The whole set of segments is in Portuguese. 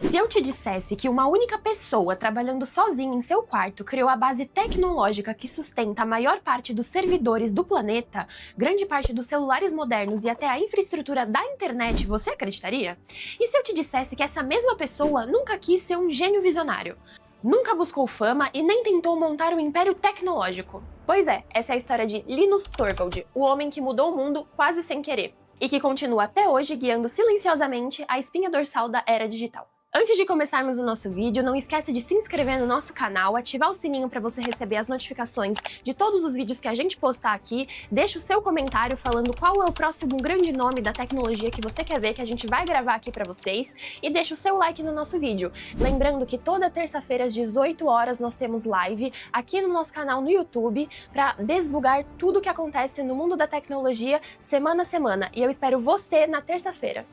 Se eu te dissesse que uma única pessoa trabalhando sozinha em seu quarto criou a base tecnológica que sustenta a maior parte dos servidores do planeta, grande parte dos celulares modernos e até a infraestrutura da internet, você acreditaria? E se eu te dissesse que essa mesma pessoa nunca quis ser um gênio visionário? Nunca buscou fama e nem tentou montar um império tecnológico? Pois é, essa é a história de Linus Torvald, o homem que mudou o mundo quase sem querer, e que continua até hoje guiando silenciosamente a espinha dorsal da era digital. Antes de começarmos o nosso vídeo, não esquece de se inscrever no nosso canal, ativar o sininho para você receber as notificações de todos os vídeos que a gente postar aqui, deixa o seu comentário falando qual é o próximo grande nome da tecnologia que você quer ver que a gente vai gravar aqui para vocês e deixa o seu like no nosso vídeo. Lembrando que toda terça-feira às 18 horas nós temos live aqui no nosso canal no YouTube para desbugar tudo o que acontece no mundo da tecnologia semana a semana e eu espero você na terça-feira.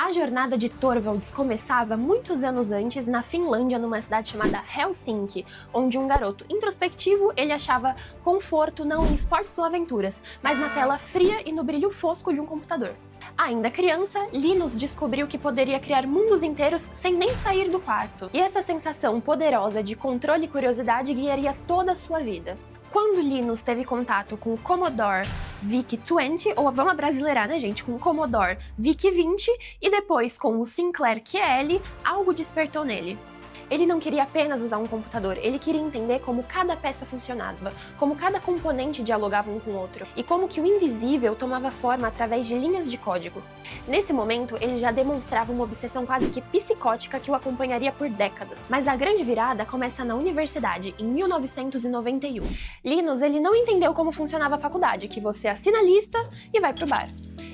A jornada de Torvalds começava muitos anos antes na Finlândia, numa cidade chamada Helsinki, onde um garoto introspectivo ele achava conforto não em esportes ou aventuras, mas na tela fria e no brilho fosco de um computador. Ainda criança, Linus descobriu que poderia criar mundos inteiros sem nem sair do quarto, e essa sensação poderosa de controle e curiosidade guiaria toda a sua vida. Quando Linus teve contato com o Commodore VIC-20, ou vamos abrasileirar, né, gente, com o Commodore VIC-20 e depois com o Sinclair QL, algo despertou nele. Ele não queria apenas usar um computador, ele queria entender como cada peça funcionava, como cada componente dialogava um com o outro, e como que o invisível tomava forma através de linhas de código. Nesse momento, ele já demonstrava uma obsessão quase que psicótica que o acompanharia por décadas. Mas a grande virada começa na universidade, em 1991. Linus, ele não entendeu como funcionava a faculdade, que você assina a lista e vai pro bar.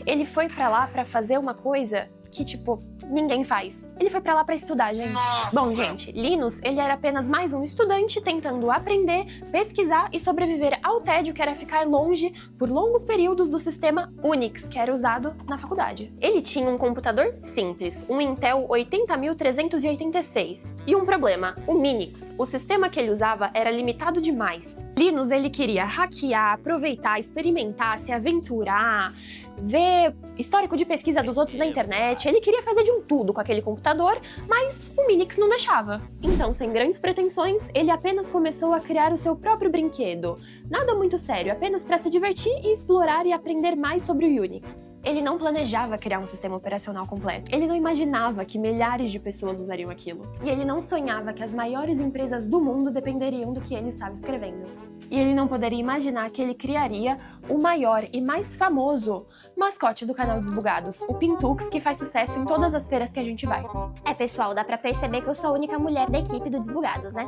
Ele foi pra lá pra fazer uma coisa que, tipo, ninguém faz. Ele foi pra lá pra estudar, gente. Bom, gente, Linus, ele era apenas mais um estudante tentando aprender, pesquisar e sobreviver ao tédio que era ficar longe por longos períodos do sistema Unix, que era usado na faculdade. Ele tinha um computador simples, um Intel 80386. E um problema, o Minix. O sistema que ele usava era limitado demais. Linus, ele queria hackear, aproveitar, experimentar, se aventurar, ver histórico de pesquisa dos outros na internet, ele queria fazer de um tudo com aquele computador, mas o Minix não deixava. Então, sem grandes pretensões, ele apenas começou a criar o seu próprio brinquedo. Nada muito sério, apenas para se divertir e explorar e aprender mais sobre o Unix. Ele não planejava criar um sistema operacional completo. Ele não imaginava que milhares de pessoas usariam aquilo. E ele não sonhava que as maiores empresas do mundo dependeriam do que ele estava escrevendo. E ele não poderia imaginar que ele criaria o maior e mais famoso mascote do canal Desbugados, o Pintux, que faz sucesso em todas as feiras que a gente vai. É, pessoal, dá pra perceber que eu sou a única mulher da equipe do Desbugados, né?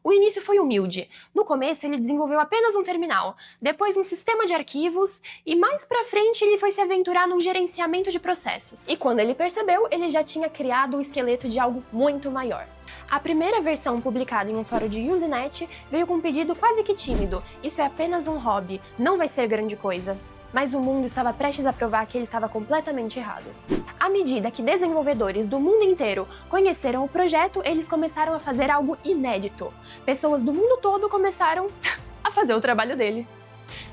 O início foi humilde. No começo, ele desenvolveu apenas um terminal, depois um sistema de arquivos, e mais pra frente ele foi se aventurar num gerenciamento de processos. E quando ele percebeu, ele já tinha criado o esqueleto de algo muito maior. A primeira versão publicada em um fórum de Usenet veio com um pedido quase que tímido: isso é apenas um hobby, não vai ser grande coisa. Mas o mundo estava prestes a provar que ele estava completamente errado. À medida que desenvolvedores do mundo inteiro conheceram o projeto, eles começaram a fazer algo inédito. Pessoas do mundo todo começaram a fazer o trabalho dele.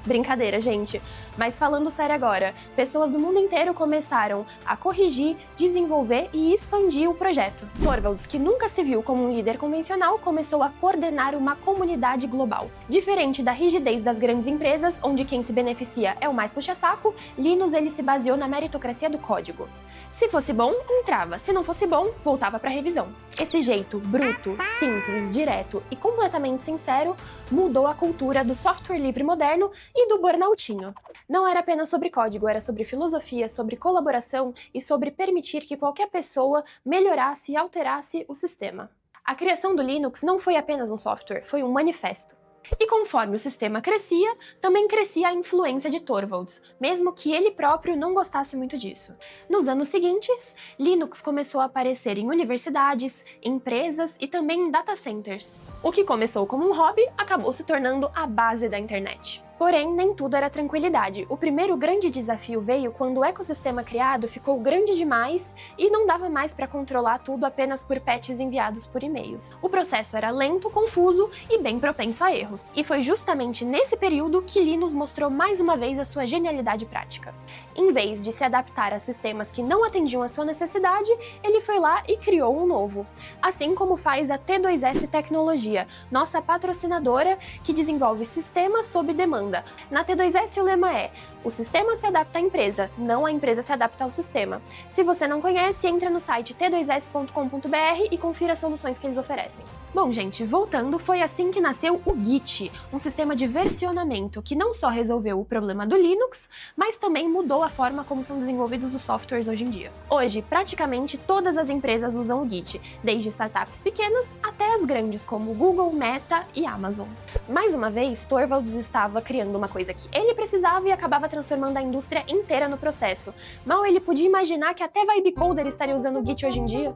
Brincadeira, gente. Mas falando sério agora, pessoas do mundo inteiro começaram a corrigir, desenvolver e expandir o projeto. Torvalds, que nunca se viu como um líder convencional, começou a coordenar uma comunidade global. Diferente da rigidez das grandes empresas, onde quem se beneficia é o mais puxa-saco, Linus ele se baseou na meritocracia do código. Se fosse bom, entrava. Se não fosse bom, voltava para revisão. Esse jeito bruto, simples, direto e completamente sincero mudou a cultura do software livre moderno e do burnoutinho. Não era apenas sobre código, era sobre filosofia, sobre colaboração e sobre permitir que qualquer pessoa melhorasse e alterasse o sistema. A criação do Linux não foi apenas um software, foi um manifesto. E conforme o sistema crescia, também crescia a influência de Torvalds, mesmo que ele próprio não gostasse muito disso. Nos anos seguintes, Linux começou a aparecer em universidades, empresas e também em data centers. O que começou como um hobby acabou se tornando a base da internet. Porém, nem tudo era tranquilidade. O primeiro grande desafio veio quando o ecossistema criado ficou grande demais e não dava mais para controlar tudo apenas por patches enviados por e-mails. O processo era lento, confuso e bem propenso a erros. E foi justamente nesse período que Linus mostrou mais uma vez a sua genialidade prática. Em vez de se adaptar a sistemas que não atendiam a sua necessidade, ele foi lá e criou um novo. Assim como faz a T2S Tecnologia, nossa patrocinadora que desenvolve sistemas sob demanda. Na T2S o lema é: o sistema se adapta à empresa, não a empresa se adapta ao sistema. Se você não conhece, entra no site t2s.com.br e confira as soluções que eles oferecem. Bom, gente, voltando, foi assim que nasceu o Git, um sistema de versionamento que não só resolveu o problema do Linux, mas também mudou a forma como são desenvolvidos os softwares hoje em dia. Hoje, praticamente todas as empresas usam o Git, desde startups pequenas até as grandes, como Google, Meta e Amazon. Mais uma vez, Torvalds estava criando uma coisa que ele precisava e acabava transformando a indústria inteira no processo. Mal ele podia imaginar que até Vibe Coder estaria usando o Git hoje em dia.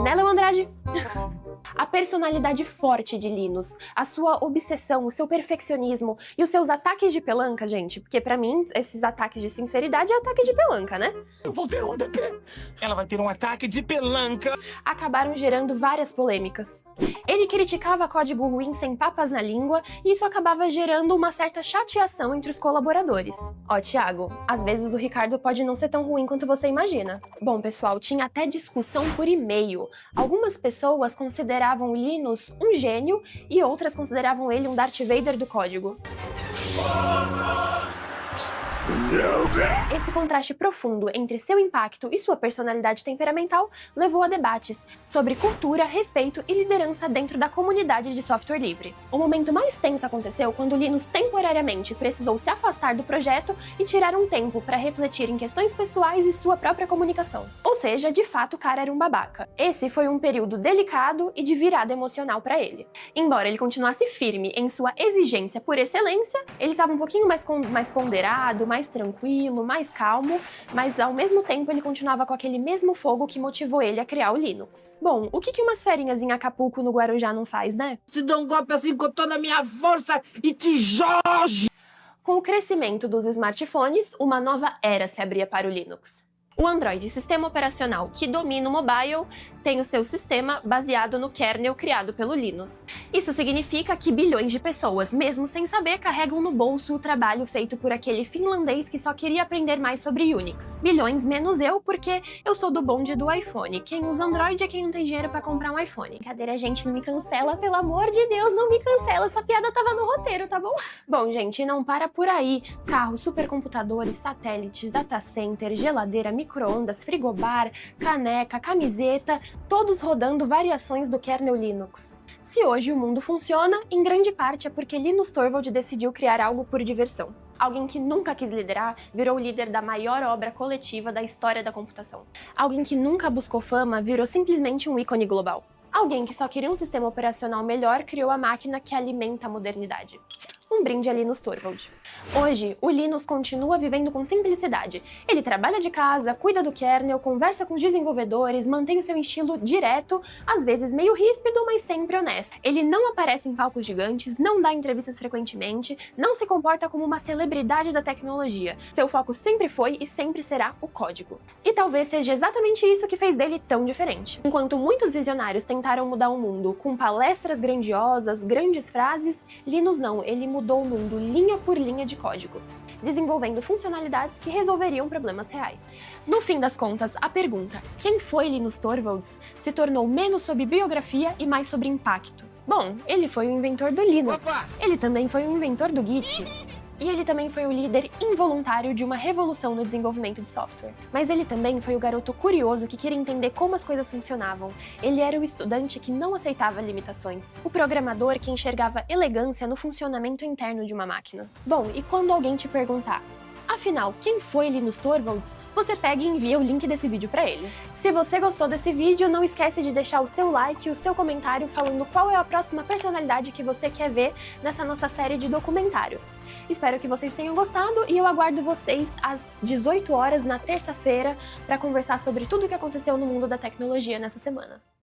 Né, Léo Andrade? A personalidade forte de Linus, a sua obsessão, o seu perfeccionismo e os seus ataques de pelanca, gente, porque pra mim esses ataques de sinceridade é ataque de pelanca, né? Eu vou ter um ataque. Ela vai ter um ataque de pelanca. Acabaram gerando várias polêmicas. Ele criticava código ruim sem papas na língua e isso acabava gerando uma certa chateação entre os colaboradores. Ó, Thiago, às vezes o Ricardo pode não ser tão ruim quanto você imagina. Bom, pessoal, tinha até discussão por e-mail. Algumas pessoas consideravam Linus um gênio e outras consideravam ele um Darth Vader do código. Esse contraste profundo entre seu impacto e sua personalidade temperamental levou a debates sobre cultura, respeito e liderança dentro da comunidade de software livre. O momento mais tenso aconteceu quando Linus temporariamente precisou se afastar do projeto e tirar um tempo para refletir em questões pessoais e sua própria comunicação. Ou seja, de fato o cara era um babaca. Esse foi um período delicado e de virada emocional para ele. Embora ele continuasse firme em sua exigência por excelência, ele estava um pouquinho mais ponderado, mais tranquilo, mais calmo, mas ao mesmo tempo ele continuava com aquele mesmo fogo que motivou ele a criar o Linux. Bom, o que umas ferinhas em Acapulco no Guarujá não faz, né? Se dá um golpe assim com toda a minha força e te jogue! Com o crescimento dos smartphones, uma nova era se abria para o Linux. O Android, sistema operacional que domina o mobile, tem o seu sistema baseado no kernel criado pelo Linus. Isso significa que bilhões de pessoas, mesmo sem saber, carregam no bolso o trabalho feito por aquele finlandês que só queria aprender mais sobre Unix. Bilhões menos eu, porque eu sou do bonde do iPhone. Quem usa Android é quem não tem dinheiro pra comprar um iPhone. Brincadeira, gente, não me cancela, pelo amor de Deus, não me cancela, essa piada tava no roteiro, tá bom? Bom, gente, não para por aí. Carros, supercomputadores, satélites, data center, geladeira, micro-ondas, frigobar, caneca, camiseta, todos rodando variações do kernel Linux. Se hoje o mundo funciona, em grande parte é porque Linus Torvald decidiu criar algo por diversão. Alguém que nunca quis liderar virou o líder da maior obra coletiva da história da computação. Alguém que nunca buscou fama virou simplesmente um ícone global. Alguém que só queria um sistema operacional melhor criou a máquina que alimenta a modernidade. Um brinde a Linus Torvald. Hoje, o Linus continua vivendo com simplicidade. Ele trabalha de casa, cuida do kernel, conversa com os desenvolvedores, mantém o seu estilo direto, às vezes meio ríspido, mas sempre honesto. Ele não aparece em palcos gigantes, não dá entrevistas frequentemente, não se comporta como uma celebridade da tecnologia. Seu foco sempre foi e sempre será o código. E talvez seja exatamente isso que fez dele tão diferente. Enquanto muitos visionários tentaram mudar o mundo com palestras grandiosas, grandes frases, Linus não, ele mudou o mundo linha por linha de código, desenvolvendo funcionalidades que resolveriam problemas reais. No fim das contas, a pergunta "quem foi Linus Torvalds?" se tornou menos sobre biografia e mais sobre impacto. Bom, ele foi o inventor do Linux, ele também foi o inventor do Git, e ele também foi o líder involuntário de uma revolução no desenvolvimento de software. Mas ele também foi o garoto curioso que queria entender como as coisas funcionavam. Ele era o estudante que não aceitava limitações. O programador que enxergava elegância no funcionamento interno de uma máquina. Bom, e quando alguém te perguntar, afinal, quem foi Linus Torvalds? Você pega e envia o link desse vídeo pra ele. Se você gostou desse vídeo, não esquece de deixar o seu like e o seu comentário falando qual é a próxima personalidade que você quer ver nessa nossa série de documentários. Espero que vocês tenham gostado e eu aguardo vocês às 18 horas na terça-feira para conversar sobre tudo o que aconteceu no mundo da tecnologia nessa semana.